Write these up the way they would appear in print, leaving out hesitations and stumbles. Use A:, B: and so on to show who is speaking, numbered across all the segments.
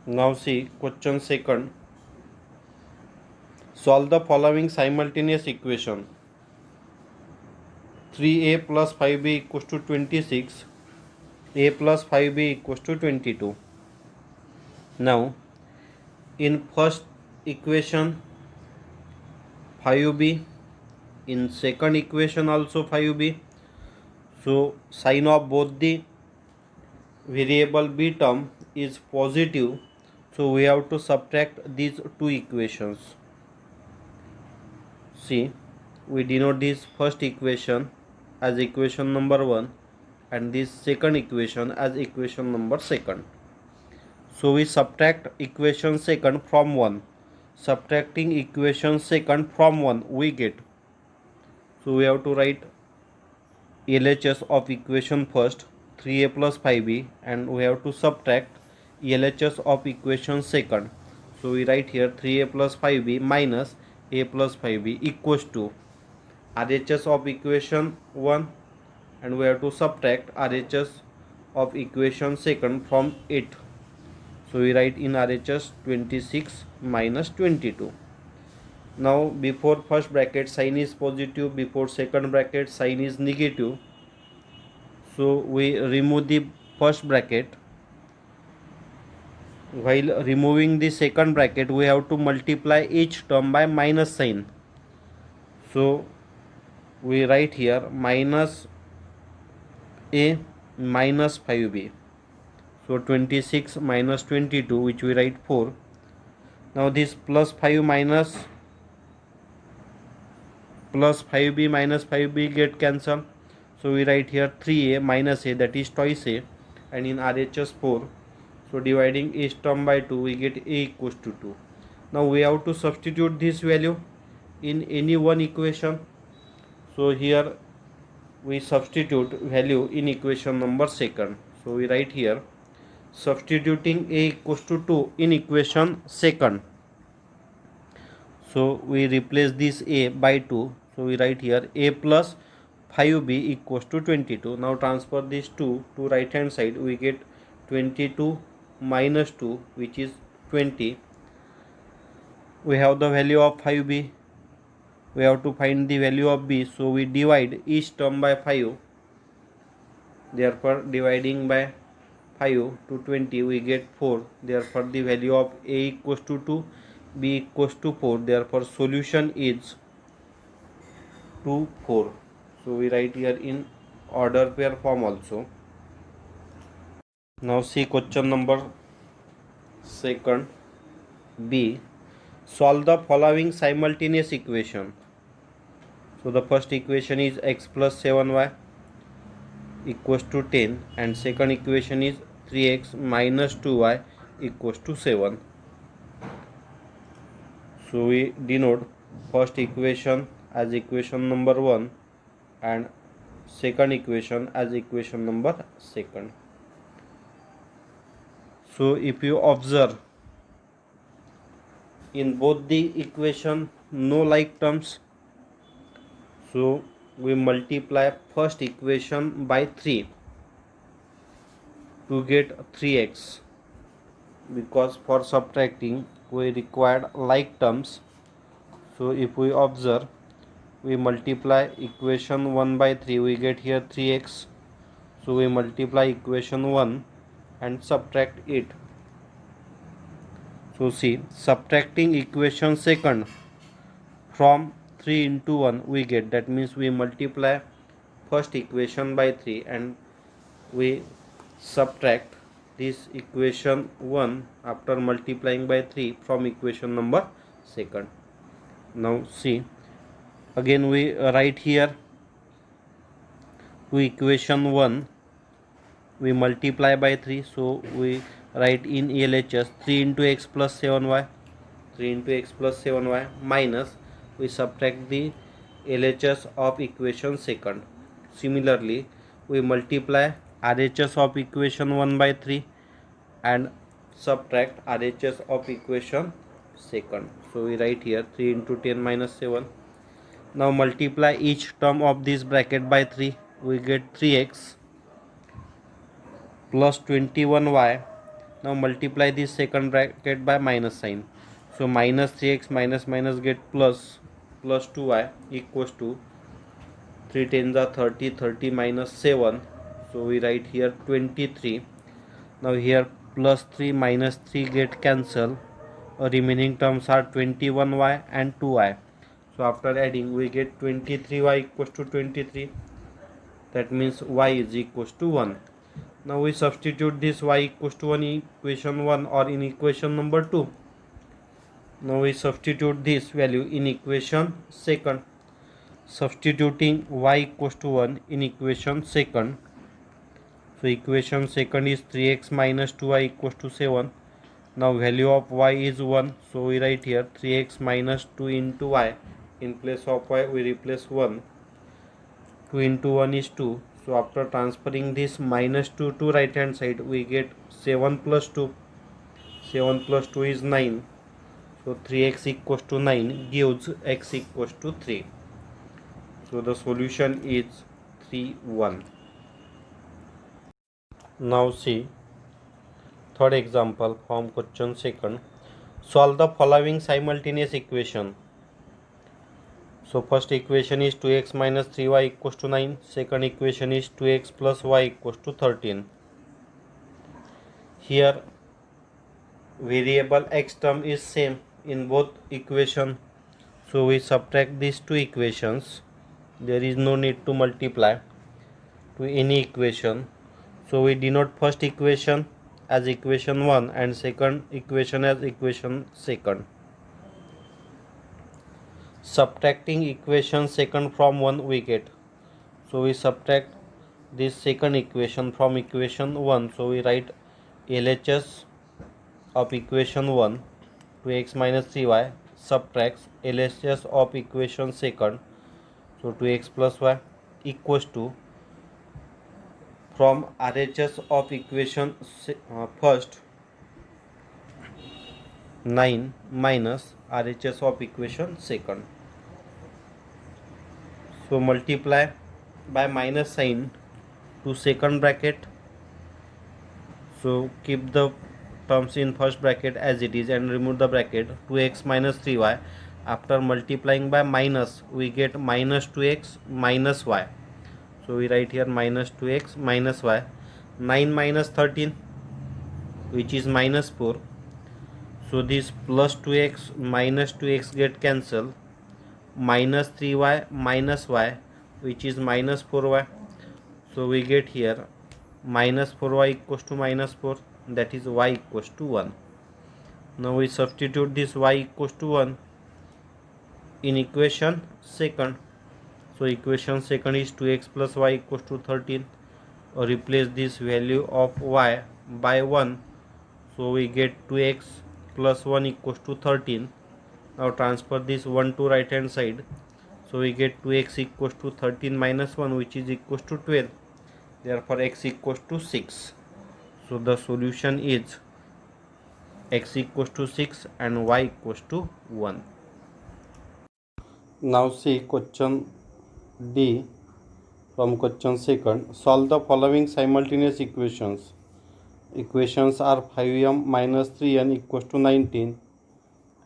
A: Now see question second. Solve the following simultaneous equation. 3a plus 5b equals to 26. A plus 5b equals to 22. Now in first equation 5b, in second equation also 5b. So sign of both the variable b term is positive. So we have to subtract these two equations. See, we denote this first equation as equation number 1 and this second equation as equation number second. So we subtract equation second from 1. Subtracting equation second from 1 we get. So we have to write LHS of equation first 3a plus 5b and we have to subtract LHS of equation second. So we write here 3a plus 5b minus a plus 5b equals to RHS of equation 1 and we have to subtract RHS of equation second from 8. So we write in RHS 26 minus 22. Now before first bracket sign is positive, before second bracket sign is negative. So we remove the first bracket. While removing the second bracket we have to multiply each term by minus sign. So we write here minus a minus 5b. So 26 minus 22 which we write 4. Now this plus 5 minus plus 5b minus 5b get cancelled. So we write here 3a minus a, that is twice a, and in RHS 4. So dividing each term by 2 we get a equals to 2. Now we have to substitute this value in any one equation. So here we substitute value in equation number second. So we write here substituting a equals to 2 in equation second. So we replace this a by 2. So we write here a plus 5b equals to 22. Now transfer this 2 to right hand side. We get 22 minus 2 which is 20. We have the value of 5b. We have to find the value of b. So we divide each term by 5. Therefore dividing by 5 to 20 we get 4. Therefore the value of a equals to 2, b equals to 4. Therefore solution is 2, 4. So we write here in order pair form also. Now see question number second b. Solve the following simultaneous equation. So the first equation is x plus 7y equals to 10 and second equation is 3x minus 2y equals to 7. So we denote first equation as equation number 1 and second equation as equation number second. So if you observe in both the equation no like terms, so we multiply first equation by 3 to get 3x, because for subtracting we required like terms. So if we observe, we multiply equation 1 by 3, we get here 3x. So we multiply equation 1 and subtract it. So see, subtracting equation second from 3 into 1 we get, that means we multiply first equation by 3 and we subtract this equation 1 after multiplying by 3 from equation number second. Now see, again we write here to equation 1 we multiply by 3. So we write in LHS 3 into x plus 7y, 3 into x plus 7y minus we subtract the LHS of equation second. Similarly we multiply RHS of equation 1 by 3 and subtract RHS of equation second. So we write here 3 into 10 minus 7. Now multiply each term of this bracket by 3. We get 3x plus 21y Now multiply this second bracket by minus sign. So minus 3x minus minus get plus 2y equals to 3 tens are 30, 30 minus 7. So we write here 23. Now here plus 3 minus 3 get cancel. Remaining terms are 21y and 2y. So after adding we get 23y equals to 23. That means y is equals to 1. Now we substitute this y equals to 1 in equation 1 or in equation number 2. Now we substitute this value in equation second. Substituting y equals to 1 in equation second. So equation second is 3x minus 2y equals to 7. Now value of y is 1. So we write here 3x minus 2 into y. In place of y we replace 1. 2 into 1 is 2. So after transferring this minus 2 to right hand side we get 7 plus 2. 7 plus 2 is 9. So 3x equals to 9 gives x equals to 3. So the solution is 3, 1. Now see third example from question second. Solve the following simultaneous equation. So first equation is 2x minus 3y equals to 9. Second equation is 2x plus y equals to 13. Here variable x term is same in both equation. So we subtract these two equations. There is no need to multiply to any equation. So we denote first equation as equation 1 and second equation as equation second. Subtracting equation second from 1 we get. So we subtract this second equation from equation 1. So we write LHS of equation 1 2x minus 3y subtracts LHS of equation second. So 2x plus y equals to from RHS of equation first 9 minus RHS of equation second. So multiply by minus sign to second bracket. So keep the terms in first bracket as it is and remove the bracket. 2x minus 3y. After multiplying by minus we get minus 2x minus y. So we write here minus 2x minus y. 9 minus 13 which is minus 4. So this plus 2x minus 2x get cancelled. Minus 3y minus y which is minus 4y. So we get here minus 4y equals to minus 4, that is y equals to 1. Now we substitute this y equals to 1 in equation second. So equation second is 2x plus y equals to 13. Replace this value of y by 1. So we get 2x plus 1 equals to 13. Now transfer this 1 to right hand side. So we get 2x equals to 13 minus 1 which is equals to 12. Therefore x equals to 6. So the solution is x equals to 6 and y equals to 1. Now see question D from question second. Solve the following simultaneous equations. Equations are 5m minus 3n equals to 19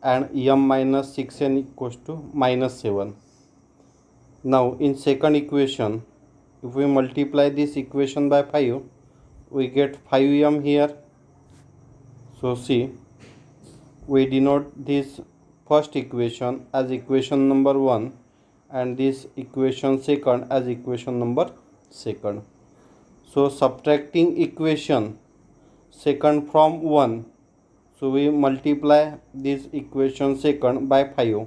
A: and m minus 6n equals to minus 7. Now in second equation, if we multiply this equation by 5, we get 5m here. So see, we denote this first equation as equation number 1 and this equation second as equation number second. So subtracting equation second from 1, so we multiply this equation second by 5.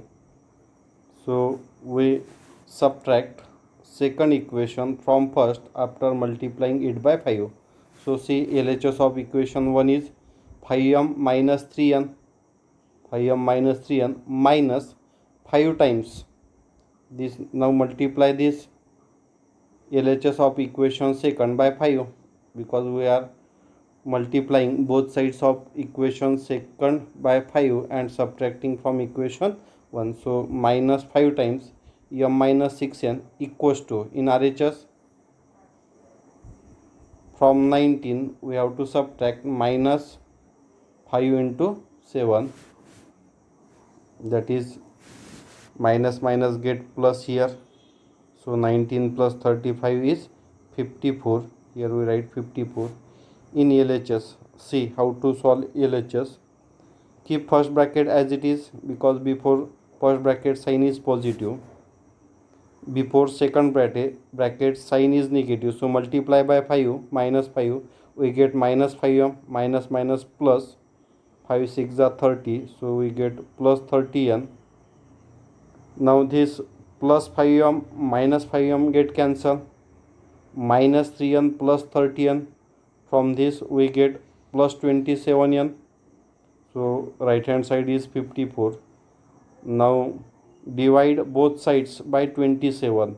A: So we subtract second equation from first after multiplying it by 5. So see LHS of equation 1 is 5m minus 3n. 5m minus 3n minus 5 times this. Now multiply this LHS of equation second by 5 because we are multiplying both sides of equation second by 5 and subtracting from equation 1. So minus 5 times m minus 6n equals to, in RHS from 19 we have to subtract minus 5 into 7, that is minus minus get plus here. So 19 plus 35 is 54. Here we write 54. In LHS, see how to solve LHS. Keep first bracket as it is, because before first bracket sign is positive, before second bracket sign is negative. So multiply by 5 minus 5, we get minus 5m minus minus plus 5 6 are 30, so we get plus 30n. Now this plus 5m minus 5m get cancelled, minus 3n plus 30n. From this we get plus 27n. So right hand side is 54. Now divide both sides by 27.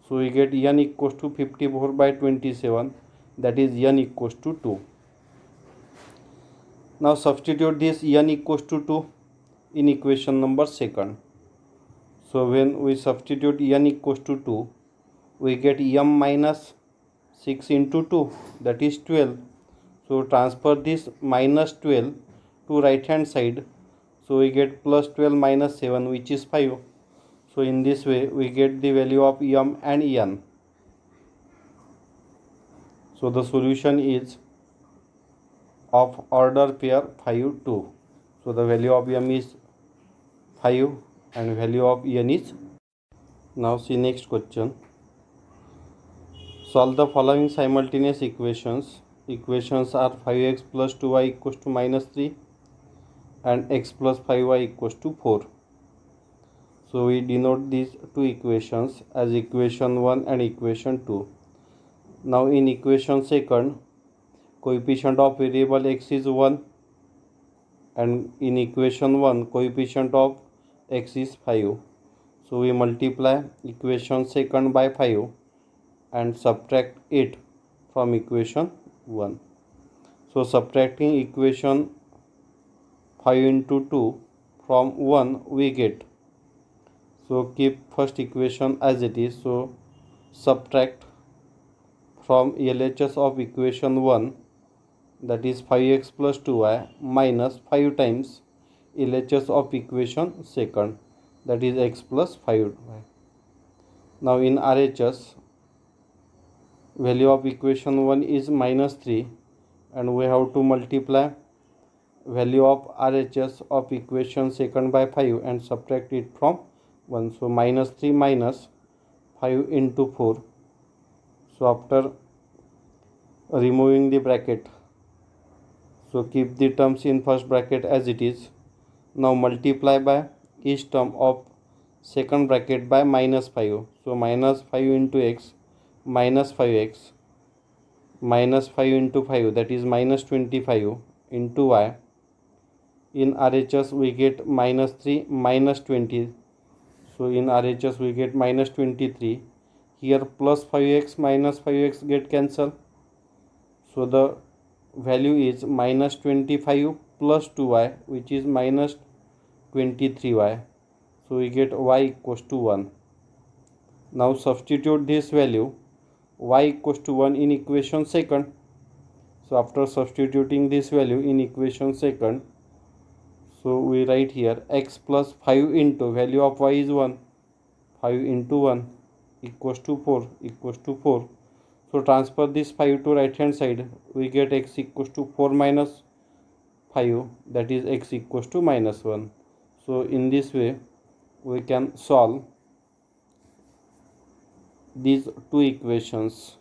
A: So we get n equals to 54 by 27, that is n equals to 2. Now substitute this n equals to 2 in equation number second. So when we substitute n equals to 2, we get m minus 6 into 2, that is 12. So transfer this minus 12 to right hand side. So we get plus 12 minus 7, which is 5. So in this way we get the value of m and n. So the solution is of order pair 5 2. So the value of m is 5 and value of n is. Now see next question. Solve the following simultaneous equations. Equations are 5x plus 2y equals to minus 3 and x plus 5y equals to 4. So we denote these two equations as equation 1 and equation 2. Now in equation second, coefficient of variable x is 1, and in equation 1 coefficient of x is 5. So we multiply equation second by 5 and subtract it from equation 1. So subtracting equation 5 into 2 from 1 we get. So keep first equation as it is. So subtract from LHS of equation 1, that is 5x plus 2y minus 5 times LHS of equation second, that is x plus 5y. Now in RHS, value of equation 1 is minus 3, and we have to multiply value of RHS of equation second by 5 and subtract it from 1. So minus 3 minus 5 into 4. So after removing the bracket, so keep the terms in first bracket as it is. Now multiply by each term of second bracket by minus 5. So minus 5 into x minus 5x minus 5 into 5, that is minus 25 into y. In RHS we get minus 3 minus 20. So in RHS we get minus 23. Here plus 5x minus 5x get cancelled. So the value is minus 25 plus 2y, which is minus 23y. So we get y equals to 1. Now substitute this value y equals to 1 in equation second. So after substituting this value in equation second, so we write here x plus 5 into value of y is 1. 5 into 1 equals to 4 equals to 4. So transfer this 5 to right hand side. We get x equals to 4 minus 5, that is x equals to minus 1. So in this way we can solve these two equations.